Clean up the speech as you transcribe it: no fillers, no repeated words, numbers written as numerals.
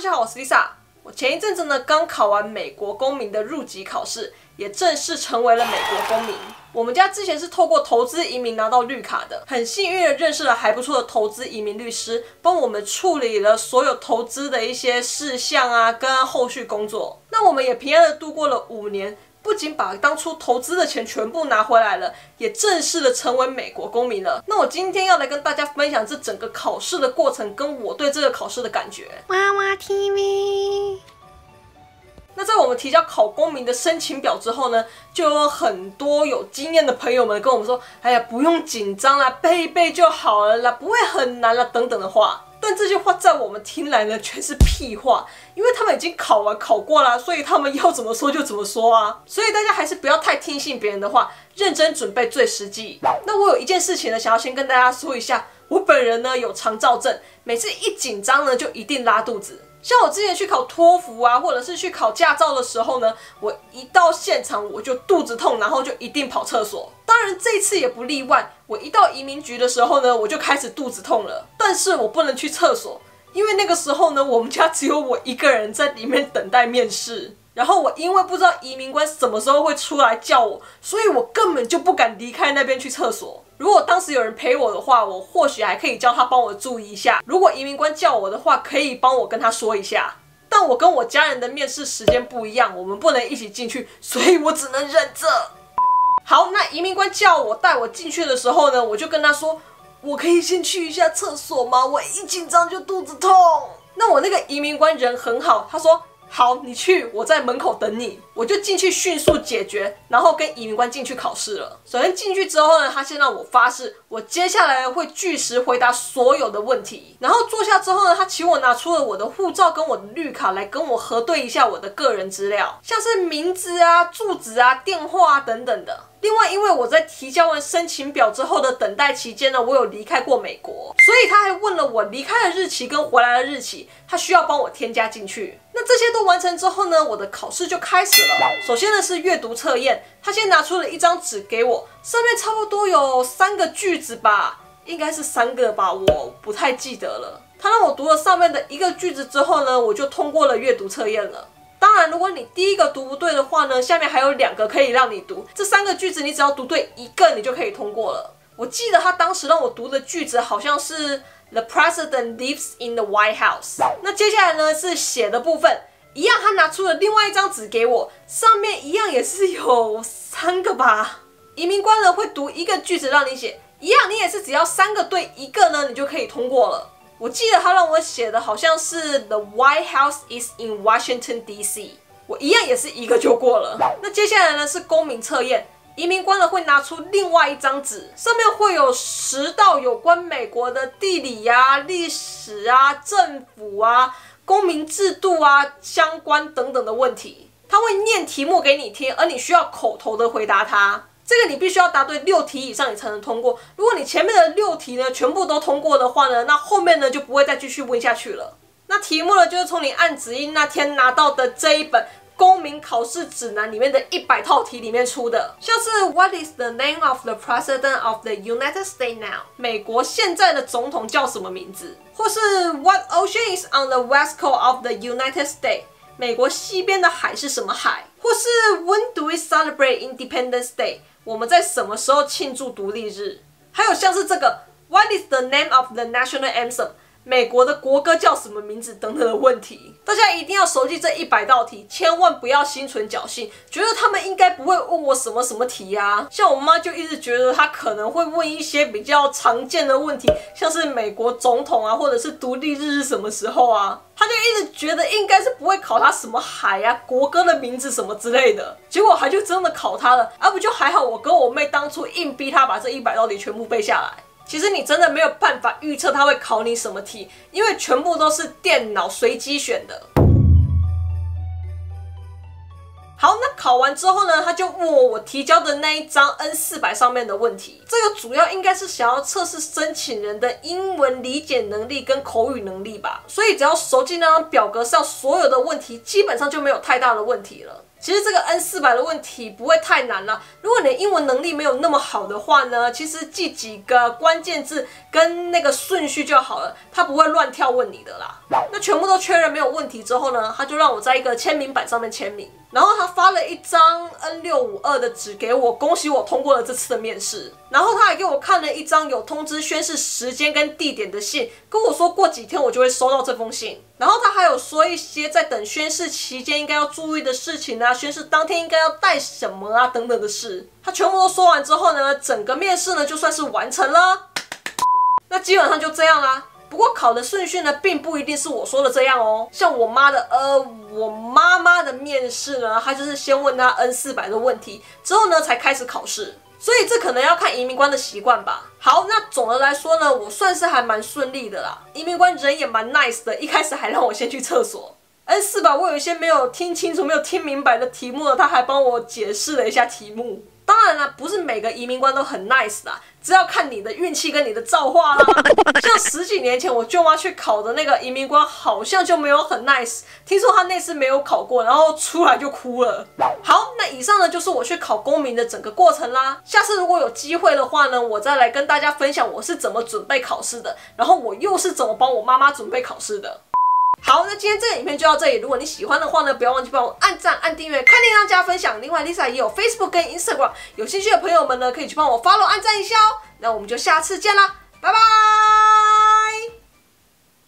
大家好，我是 Lisa。我前一阵子呢刚考完美国公民的入籍考试，也正式成为了美国公民。我们家之前是透过投资移民拿到绿卡的，很幸运的认识了还不错的投资移民律师，帮我们处理了所有投资的一些事项啊，跟后续工作。那我们也平安的度过了5年。不仅把当初投资的钱全部拿回来了，也正式的成为美国公民了。那我今天要来跟大家分享这整个考试的过程，跟我对这个考试的感觉。娃娃 TV。那在我们提交考公民的申请表之后呢，就有很多有经验的朋友们跟我们说：“哎呀，不用紧张啦，背一背就好了啦，不会很难啦，等等的话。”但这句话在我们听来呢，全是屁话，因为他们已经考过啦，所以他们要怎么说就怎么说啊。所以大家还是不要太听信别人的话，认真准备最实际。那我有一件事情呢，想要先跟大家说一下，我本人呢有肠躁症，每次一紧张呢就一定拉肚子。像我之前去考托福啊，或者是去考驾照的时候呢，我一到现场我就肚子痛，然后就一定跑厕所。当然这次也不例外，我一到移民局的时候呢，我就开始肚子痛了。但是我不能去厕所，因为那个时候呢，我们家只有我一个人在里面等待面试。然后我因为不知道移民官什么时候会出来叫我，所以我根本就不敢离开那边去厕所。如果当时有人陪我的话，我或许还可以叫他帮我注意一下。如果移民官叫我的话，可以帮我跟他说一下。但我跟我家人的面试时间不一样，我们不能一起进去，所以我只能忍着。好，那移民官叫我带我进去的时候呢，我就跟他说：“我可以先去一下厕所吗？我一紧张就肚子痛。”那我那个移民官人很好，他说：“好，你去，我在门口等你。”我就进去迅速解决，然后跟移民官进去考试了。首先进去之后呢，他先让我发誓，我接下来会据实回答所有的问题。然后坐下之后呢，他请我拿出了我的护照跟我的绿卡来跟我核对一下我的个人资料，像是名字啊、住址啊、电话啊等等的。另外，因为我在提交完申请表之后的等待期间呢，我有离开过美国，所以他还问了我离开的日期跟回来的日期，他需要帮我添加进去。那这些都完成之后呢，我的考试就开始了。首先呢是阅读测验，他先拿出了一张纸给我，上面差不多有3个句子吧，应该是3个吧，我不太记得了。他让我读了上面的1个句子之后呢，我就通过了阅读测验了。当然，如果你第1个读不对的话呢，下面还有2个可以让你读。这3个句子你只要读对1个，你就可以通过了。我记得他当时让我读的句子好像是 The president lives in the White House。那接下来呢是写的部分，一样他拿出了另外一张纸给我，上面一样也是有3个吧。移民官呢会读1个句子让你写，一样你也是只要3个对1个呢，你就可以通过了。我记得他让我写的好像是 The White House is in Washington D.C. 我一样也是1个就过了。那接下来呢是公民测验，移民官呢会拿出另外一张纸，上面会有10道有关美国的地理啊、历史啊、政府啊、公民制度啊相关等等的问题，他会念题目给你听，而你需要口头的回答它。这个你必须要答对6题以上，你才能通过。如果你前面的6题呢全部都通过的话呢，那后面呢就不会再继续问下去了。那题目呢就是从你按指印那天拿到的这一本公民考试指南里面的100套题里面出的，像是 What is the name of the president of the United States now？ 美国现在的总统叫什么名字？或是 What ocean is on the west coast of the United States？ 美国西边的海是什么海？或是 When do we celebrate Independence Day？ 我们在什么时候庆祝独立日？还有像是这个 What is the name of the national anthem？ 美国的国歌叫什么名字等等的问题，大家一定要熟记这100道题，千万不要心存侥幸，觉得他们应该不会问我什么什么题啊。像我妈就一直觉得她可能会问一些比较常见的问题，像是美国总统啊，或者是独立日是什么时候啊，她就一直觉得应该是不会考她什么海啊、国歌的名字什么之类的，结果还就真的考她了，不就还好我跟我妹当初硬逼她把这100道题全部背下来。其实你真的没有办法预测他会考你什么题，因为全部都是电脑随机选的。好，那考完之后呢，他就问我提交的那一张 N400 上面的问题，这个主要应该是想要测试申请人的英文理解能力跟口语能力吧，所以只要熟记那张表格上所有的问题，基本上就没有太大的问题了。其实这个 N400的问题不会太难啦，如果你的英文能力没有那么好的话呢，其实记几个关键字跟那个顺序就好了，它不会乱跳问你的啦。那全部都确认没有问题之后呢，他就让我在一个签名板上面签名，然后他发了一张 N652 的纸给我，恭喜我通过了这次的面试。然后他还给我看了一张有通知宣誓时间跟地点的信，跟我说过几天我就会收到这封信。然后他还有说一些在等宣誓期间应该要注意的事情啊，宣誓当天应该要带什么啊等等的事。他全部都说完之后呢，整个面试呢就算是完成了。那基本上就这样啦。不过考的顺序呢，并不一定是我说的这样哦。像我妈妈的面试呢，她就是先问她 N400的问题，之后呢才开始考试。所以这可能要看移民官的习惯吧。好，那总的来说呢，我算是还蛮顺利的啦。移民官人也蛮 nice 的，一开始还让我先去厕所。N400我有一些没有听清楚、没有听明白的题目呢，他还帮我解释了一下题目。当然啦，不是每个移民官都很 nice 的，只要看你的运气跟你的造化啦。像10几年前我舅妈去考的那个移民官，好像就没有很 nice。听说他那次没有考过，然后出来就哭了。好，那以上呢就是我去考公民的整个过程啦。下次如果有机会的话呢，我再来跟大家分享我是怎么准备考试的，然后我又是怎么帮我妈妈准备考试的。好，那今天这个影片就到这里。如果你喜欢的话呢，不要忘记帮我按赞、按订阅、开铃铛、加分享。另外 ，Lisa 也有 Facebook 跟 Instagram， 有兴趣的朋友们呢，可以去帮我 follow、按赞一下哦。那我们就下次见啦，拜拜。